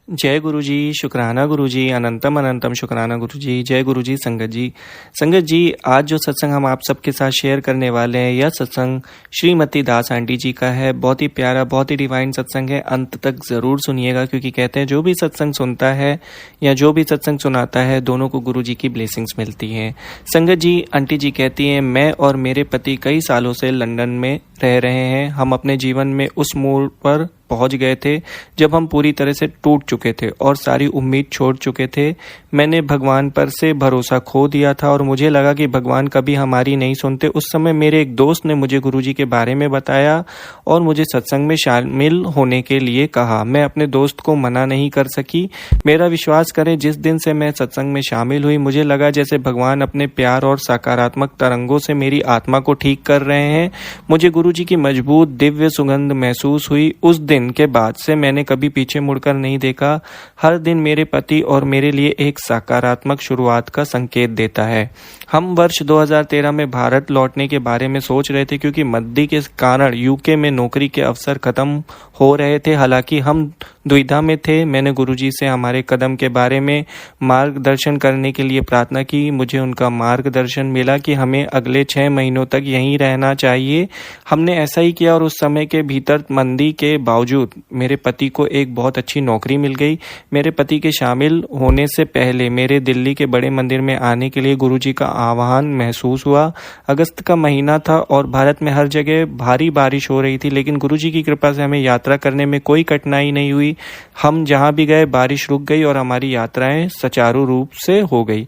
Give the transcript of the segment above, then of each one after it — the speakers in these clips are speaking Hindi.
जय गुरु जी, शुक्राना गुरु जी, अनंतम अनंतम शुक्राना गुरु जी। जय गुरु जी, संगत जी। संगत जी, आज जो सत्संग हम आप सबके साथ शेयर करने वाले हैं, यह सत्संग श्रीमती दास आंटी जी का है। बहुत ही प्यारा, बहुत ही डिवाइन सत्संग है। अंत तक ज़रूर सुनिएगा, क्योंकि कहते हैं जो भी सत्संग सुनता है या जो भी सत्संग सुनाता है, दोनों को गुरु जी की ब्लेसिंग्स मिलती हैं। संगत जी, आंटी जी कहती हैं, मैं और मेरे पति कई सालों से लंदन में रह रहे हैं। हम अपने जीवन में उस मोड़ पर पहुंच गए थे जब हम पूरी तरह से टूट चुके थे और सारी उम्मीद छोड़ चुके थे। मैंने भगवान पर से भरोसा खो दिया था और मुझे लगा कि भगवान कभी हमारी नहीं सुनते। उस समय मेरे एक दोस्त ने मुझे गुरुजी के बारे में बताया और मुझे सत्संग में शामिल होने के लिए कहा। मैं अपने दोस्त को मना नहीं कर सकी। मेरा विश्वास करें, जिस दिन से मैं सत्संग में शामिल हुई, मुझे लगा जैसे भगवान अपने प्यार और सकारात्मक तरंगों से मेरी आत्मा को ठीक कर रहे हैं। मुझे गुरुजी की मजबूत दिव्य सुगंध महसूस हुई। उस दिन के बाद से मैंने कभी पीछे मुड़कर नहीं देखा। हर दिन मेरे पति और मेरे लिए एक सकारात्मक शुरुआत का संकेत देता है। हम वर्ष 2013 में भारत लौटने के बारे में सोच रहे थे, क्योंकि मंदी के कारण यूके में नौकरी के अवसर खत्म हो रहे थे। हालांकि हम दुविधा में थे। मैंने गुरुजी से हमारे कदम के बारे में मार्गदर्शन करने के लिए प्रार्थना की। मुझे उनका मार्गदर्शन मिला कि हमें अगले 6 महीनों तक यहीं रहना चाहिए। हमने ऐसा ही किया और उस समय के भीतर मंदी के बावजूद मेरे पति को एक बहुत अच्छी नौकरी मिल गई। मेरे पति के शामिल होने से पहले मेरे दिल्ली के बड़े मंदिर में आने के लिए गुरुजी का आह्वान महसूस हुआ। अगस्त का महीना था और भारत में हर जगह भारी बारिश हो रही थी, लेकिन गुरुजी की कृपा से हमें यात्रा करने में कोई कठिनाई नहीं हुई। हम जहां भी गए बारिश रुक गई और हमारी यात्राएं सुचारू रूप से हो गई।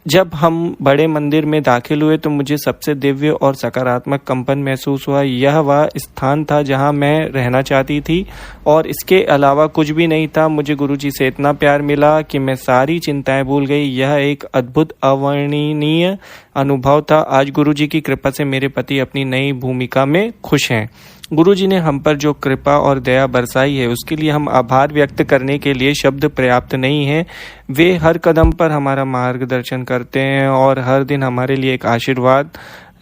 जब हम बड़े मंदिर में दाखिल हुए तो मुझे सबसे दिव्य और सकारात्मक कंपन महसूस हुआ। यह वह स्थान था जहां मैं रहना चाहती थी और इसके अलावा कुछ भी नहीं था। मुझे गुरुजी से इतना प्यार मिला कि मैं सारी चिंताएं भूल गई। यह एक अद्भुत अवर्णनीय अनुभव था। आज गुरुजी की कृपा से मेरे पति अपनी नई भूमिका में खुश हैं। गुरुजी ने हम पर जो कृपा और दया बरसाई है, उसके लिए हम आभार व्यक्त करने के लिए शब्द पर्याप्त नहीं है। वे हर कदम पर हमारा मार्गदर्शन करते हैं और हर दिन हमारे लिए एक आशीर्वाद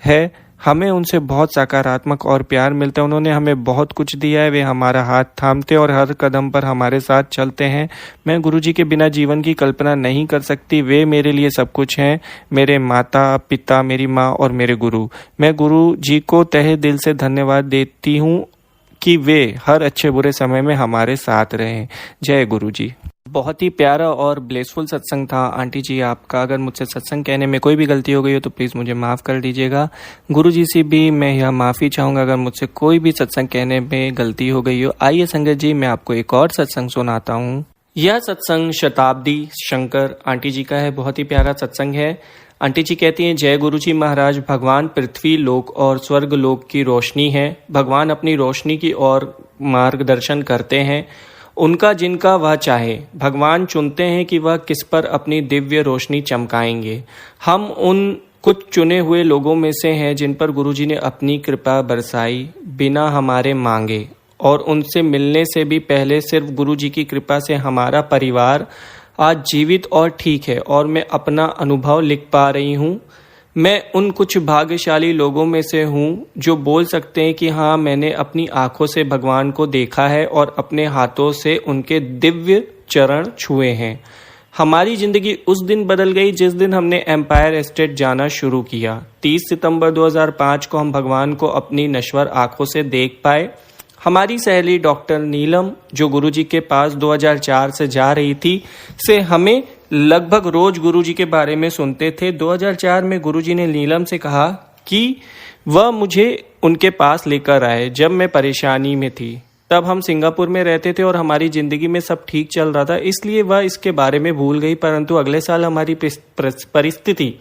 है। हमें उनसे बहुत सकारात्मक और प्यार मिलता है। उन्होंने हमें बहुत कुछ दिया है। वे हमारा हाथ थामते और हर कदम पर हमारे साथ चलते हैं। मैं गुरुजी के बिना जीवन की कल्पना नहीं कर सकती। वे मेरे लिए सब कुछ हैं। मेरे माता पिता, मेरी माँ और मेरे गुरु। मैं गुरु जी को तहे दिल से धन्यवाद देती हूँ कि वे हर अच्छे बुरे समय में हमारे साथ रहें। जय गुरु जी। बहुत ही प्यारा और ब्लेसफुल सत्संग था आंटी जी आपका। अगर मुझसे सत्संग कहने में कोई भी गलती हो गई हो तो प्लीज़ मुझे माफ़ कर दीजिएगा। गुरु जी से भी मैं यह माफ़ी चाहूँगा अगर मुझसे कोई भी सत्संग कहने में गलती हो गई हो। आइए संगत जी, मैं आपको एक और सत्संग सुनाता हूँ। यह सत्संग शताब्दी शंकर आंटी जी का है। बहुत ही प्यारा सत्संग है। आंटी जी कहती हैं, जय गुरु जी महाराज। भगवान पृथ्वी लोक और स्वर्ग लोक की रोशनी है। भगवान अपनी रोशनी की ओर मार्गदर्शन करते हैं। उनका जिनका वह चाहे, भगवान चुनते हैं कि वह किस पर अपनी दिव्य रोशनी चमकाएंगे। हम उन कुछ चुने हुए लोगों में से हैं जिन पर गुरुजी ने अपनी कृपा बरसाई बिना हमारे मांगे, और उनसे मिलने से भी पहले सिर्फ गुरुजी की कृपा से हमारा परिवार आज जीवित और ठीक है और मैं अपना अनुभव लिख पा रही हूँ। मैं उन कुछ भाग्यशाली लोगों में से हूँ जो बोल सकते हैं कि हाँ, मैंने अपनी आंखों से भगवान को देखा है और अपने हाथों से उनके दिव्य चरण छुए हैं। हमारी जिंदगी उस दिन बदल गई जिस दिन हमने एम्पायर एस्टेट जाना शुरू किया। 30 सितंबर 2005 को हम भगवान को अपनी नश्वर आंखों से देख पाए। हमारी सहेली डॉक्टर नीलम, जो गुरुजी के पास 2004 से जा रही थी, से हमें लगभग रोज गुरुजी के बारे में सुनते थे। 2004 में गुरुजी ने नीलम से कहा कि वह मुझे उनके पास लेकर आए जब मैं परेशानी में थी। तब हम सिंगापुर में रहते थे और हमारी जिंदगी में सब ठीक चल रहा था, इसलिए वह इसके बारे में भूल गई। परंतु अगले साल हमारी परिस्थिति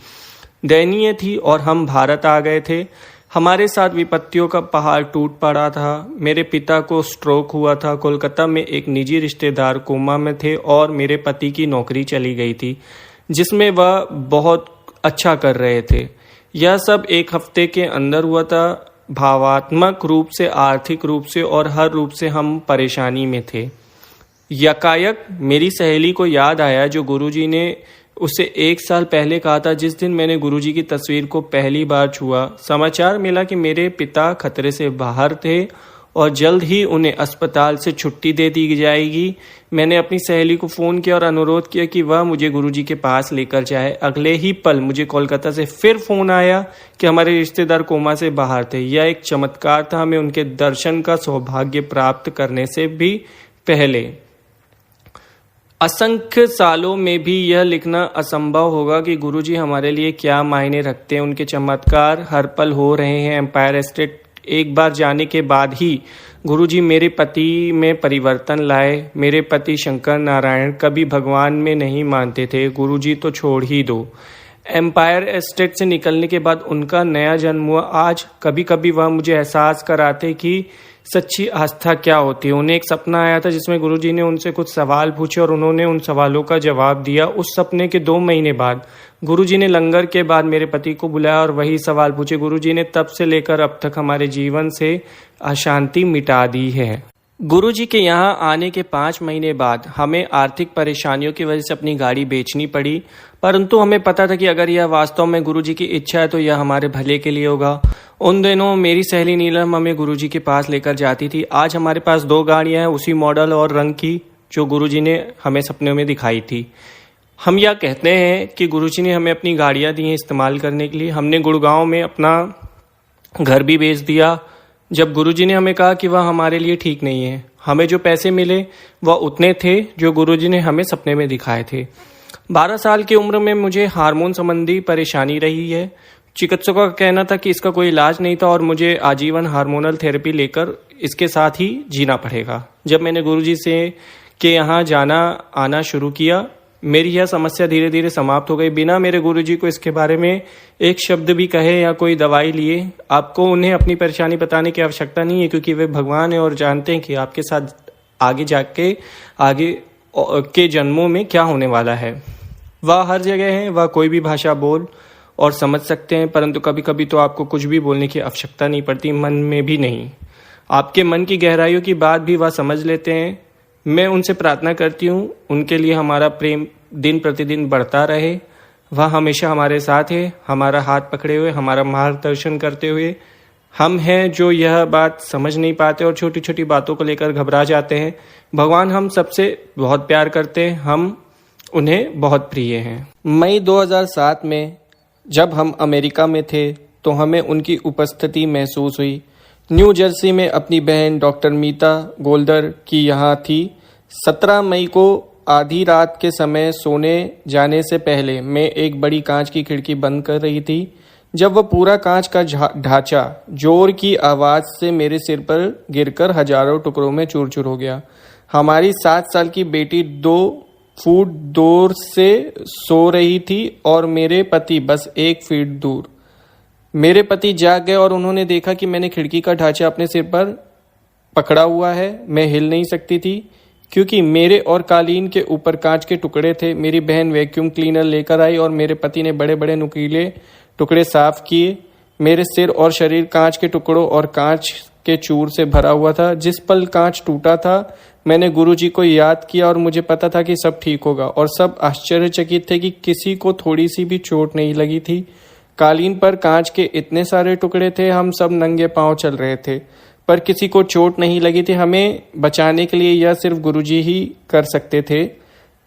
दयनीय थी और हम भारत आ गए थे। हमारे साथ विपत्तियों का पहाड़ टूट पड़ा था। मेरे पिता को स्ट्रोक हुआ था। कोलकाता में एक निजी रिश्तेदार कोमा में थे और मेरे पति की नौकरी चली गई थी, जिसमें वह बहुत अच्छा कर रहे थे। यह सब एक हफ्ते के अंदर हुआ था। भावात्मक रूप से, आर्थिक रूप से और हर रूप से हम परेशानी में थे। यकायक मेरी सहेली को याद आया जो गुरुजी ने उसे 1 साल पहले कहा था, जिस दिन मैंने गुरुजी की तस्वीर को पहली बार छुआ। समाचार मिला कि मेरे पिता खतरे से बाहर थे और जल्द ही उन्हें अस्पताल से छुट्टी दे दी जाएगी। मैंने अपनी सहेली को फ़ोन किया और अनुरोध किया कि वह मुझे गुरुजी के पास लेकर जाए। अगले ही पल मुझे कोलकाता से फिर फ़ोन आया कि हमारे रिश्तेदार कोमा से बाहर थे। यह एक चमत्कार था, हमें उनके दर्शन का सौभाग्य प्राप्त करने से भी पहले। असंख्य सालों में भी यह लिखना असंभव होगा कि गुरुजी हमारे लिए क्या मायने रखते हैं। उनके चमत्कार हर पल हो रहे हैं। एम्पायर एस्टेट एक बार जाने के बाद ही गुरुजी मेरे पति में परिवर्तन लाए। मेरे पति शंकर नारायण कभी भगवान में नहीं मानते थे, गुरुजी तो छोड़ ही दो। एम्पायर एस्टेट से निकलने के बाद उनका नया जन्म हुआ। आज कभी कभी वह मुझे एहसास कराते कि सच्ची आस्था क्या होती है। उन्हें एक सपना आया था जिसमें गुरुजी ने उनसे कुछ सवाल पूछे और उन्होंने उन सवालों का जवाब दिया। उस सपने के 2 महीने बाद गुरुजी ने लंगर के बाद मेरे पति को बुलाया और वही सवाल पूछे। गुरुजी ने तब से लेकर अब तक हमारे जीवन से अशांति मिटा दी है। गुरुजी के यहाँ आने के 5 महीने बाद हमें आर्थिक परेशानियों की वजह से अपनी गाड़ी बेचनी पड़ी, परंतु हमें पता था कि अगर यह वास्तव में गुरुजी की इच्छा है तो यह हमारे भले के लिए होगा। उन दिनों मेरी सहेली नीलम हमें गुरुजी के पास लेकर जाती थी। आज हमारे पास 2 गाड़ियां हैं उसी मॉडल और रंग की जो गुरुजी ने हमें सपने में दिखाई थी। हम यह कहते हैं कि गुरुजी ने हमें अपनी गाड़ियां दी हैं इस्तेमाल करने के लिए। हमने गुड़गांव में अपना घर भी बेच दिया जब गुरुजी ने हमें कहा कि वह हमारे लिए ठीक नहीं है। हमें जो पैसे मिले वह उतने थे जो गुरुजी ने हमें सपने में दिखाए थे। 12 साल की उम्र में मुझे हार्मोन संबंधी परेशानी रही है। चिकित्सकों का कहना था कि इसका कोई इलाज नहीं था और मुझे आजीवन हार्मोनल थेरेपी लेकर इसके साथ ही जीना पड़ेगा। जब मैंने गुरुजी से के यहाँ जाना आना शुरू किया, मेरी यह समस्या धीरे धीरे समाप्त हो गई। बिना मेरे गुरुजी को इसके बारे में एक शब्द भी कहे या कोई दवाई लिए आपको उन्हें अपनी परेशानी बताने की आवश्यकता नहीं है, क्योंकि वे भगवान हैं और जानते हैं कि आपके साथ आगे जाके आगे के जन्मों में क्या होने वाला है। वह हर जगह है, वह कोई भी भाषा बोल और समझ सकते हैं, परंतु कभी कभी तो आपको कुछ भी बोलने की आवश्यकता नहीं पड़ती, मन में भी नहीं। आपके मन की गहराइयों की बात भी वह समझ लेते हैं। मैं उनसे प्रार्थना करती हूँ उनके लिए हमारा प्रेम दिन प्रतिदिन बढ़ता रहे। वह हमेशा हमारे साथ है, हमारा हाथ पकड़े हुए, हमारा मार्गदर्शन करते हुए। हम हैं जो यह बात समझ नहीं पाते और छोटी छोटी बातों को लेकर घबरा जाते हैं। भगवान हम सबसे बहुत प्यार करते हैं, हम उन्हें बहुत प्रिय हैं। मई 2007 में जब हम अमेरिका में थे तो हमें उनकी उपस्थिति महसूस हुई। न्यू जर्सी में अपनी बहन डॉक्टर मीता गोल्डर की यहाँ थी। 17 मई को आधी रात के समय सोने जाने से पहले मैं एक बड़ी कांच की खिड़की बंद कर रही थी जब वह पूरा कांच का ढांचा जोर की आवाज से मेरे सिर पर गिरकर हजारों टुकड़ों में चूर चूर हो गया। हमारी 7 साल की बेटी 2 फुट दूर से सो रही थी और मेरे पति बस 1 फीट दूर। मेरे पति जाग गए और उन्होंने देखा कि मैंने खिड़की का ढांचा अपने सिर पर पकड़ा हुआ है। मैं हिल नहीं सकती थी क्योंकि मेरे और कालीन के ऊपर कांच के टुकड़े थे। मेरी बहन वैक्यूम क्लीनर लेकर आई और मेरे पति ने बड़े बड़े नुकीले टुकड़े साफ किए। मेरे सिर और शरीर कांच के टुकड़ों और कांच के चूर से भरा हुआ था। जिस पल कांच टूटा था मैंने गुरुजी को याद किया और मुझे पता था कि सब ठीक होगा, और सब आश्चर्यचकित थे कि किसी को थोड़ी सी भी चोट नहीं लगी थी। कालीन पर कांच के इतने सारे टुकड़े थे, हम सब नंगे पांव चल रहे थे, पर किसी को चोट नहीं लगी थी। हमें बचाने के लिए यह सिर्फ गुरुजी ही कर सकते थे।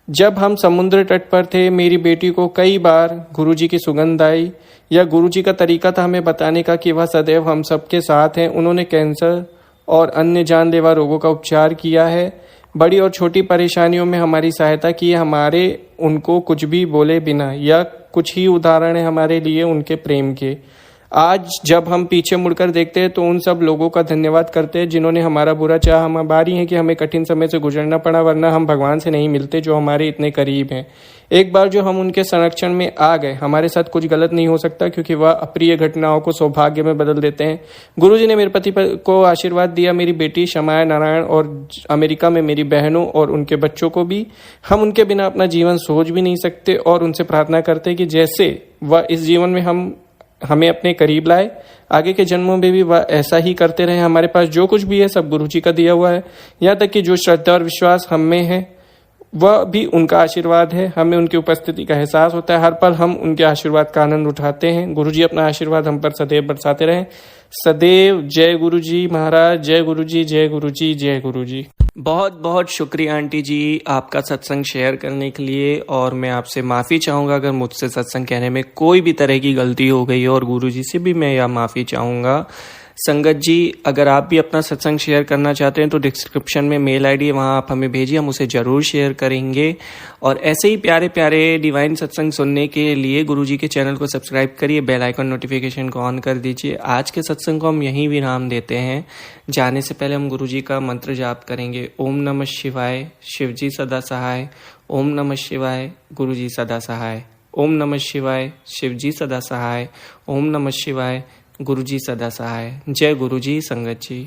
जब हम समुद्र तट पर थे मेरी बेटी को कई बार गुरुजी की सुगंध आई। यह गुरुजी का तरीका था हमें बताने का कि वह सदैव हम सबके साथ हैं। उन्होंने कैंसर और अन्य जानलेवा रोगों का उपचार किया है। बड़ी और छोटी परेशानियों में हमारी सहायता की है, हमारे उनको कुछ भी बोले बिना। यह कुछ ही उदाहरण है हमारे लिए उनके प्रेम के। आज जब हम पीछे मुड़कर देखते हैं तो उन सब लोगों का धन्यवाद करते हैं जिन्होंने हमारा बुरा चाहा। हमारी है कि हमें कठिन समय से गुजरना पड़ा, वरना हम भगवान से नहीं मिलते जो हमारे इतने करीब हैं। एक बार जो हम उनके संरक्षण में आ गए हमारे साथ कुछ गलत नहीं हो सकता, क्योंकि वह अप्रिय घटनाओं को सौभाग्य में बदल देते हैं। गुरुजी ने मेरे पति को आशीर्वाद दिया, मेरी बेटी शमाया नारायण और अमेरिका में मेरी बहनों और उनके बच्चों को भी। हम उनके बिना अपना जीवन सोच भी नहीं सकते और उनसे प्रार्थना करते कि जैसे वह इस जीवन में हमें अपने करीब लाए, आगे के जन्मों में भी वह ऐसा ही करते रहे। हमारे पास जो कुछ भी है सब गुरुजी का दिया हुआ है। यहाँ तक कि जो श्रद्धा और विश्वास हम में है वह भी उनका आशीर्वाद है। हमें उनकी उपस्थिति का एहसास होता है। हर पल हम उनके आशीर्वाद का आनंद उठाते हैं। गुरुजी अपना आशीर्वाद हम पर सदैव बरसाते रहें। सदैव जय गुरुजी महाराज, जय गुरुजी, जय गुरुजी, जय गुरुजी। बहुत बहुत शुक्रिया आंटी जी आपका सत्संग शेयर करने के लिए, और मैं आपसे माफ़ी चाहूँगा अगर मुझसे सत्संग कहने में कोई भी तरह की गलती हो गई, और गुरुजी से भी मैं यह माफ़ी चाहूँगा। संगत जी, अगर आप भी अपना सत्संग शेयर करना चाहते हैं तो डिस्क्रिप्शन में मेल आईडी है, वहाँ आप हमें भेजिए, हम उसे ज़रूर शेयर करेंगे। और ऐसे ही प्यारे प्यारे डिवाइन सत्संग सुनने के लिए गुरुजी के चैनल को सब्सक्राइब करिए, बेल आइकन नोटिफिकेशन को ऑन कर दीजिए। आज के सत्संग को हम यहीं विराम देते हैं। जाने से पहले हम गुरुजी का मंत्र जाप करेंगे। ओम नमः शिवाय, शिवजी सदा सहाय। ओम नमः शिवाय, गुरुजी सदा सहाय। ओम नमः शिवाय, शिवजी सदा सहाय। ओम नमः शिवाय, गुरुजी सदा सहाय। जय गुरुजी संगत जी।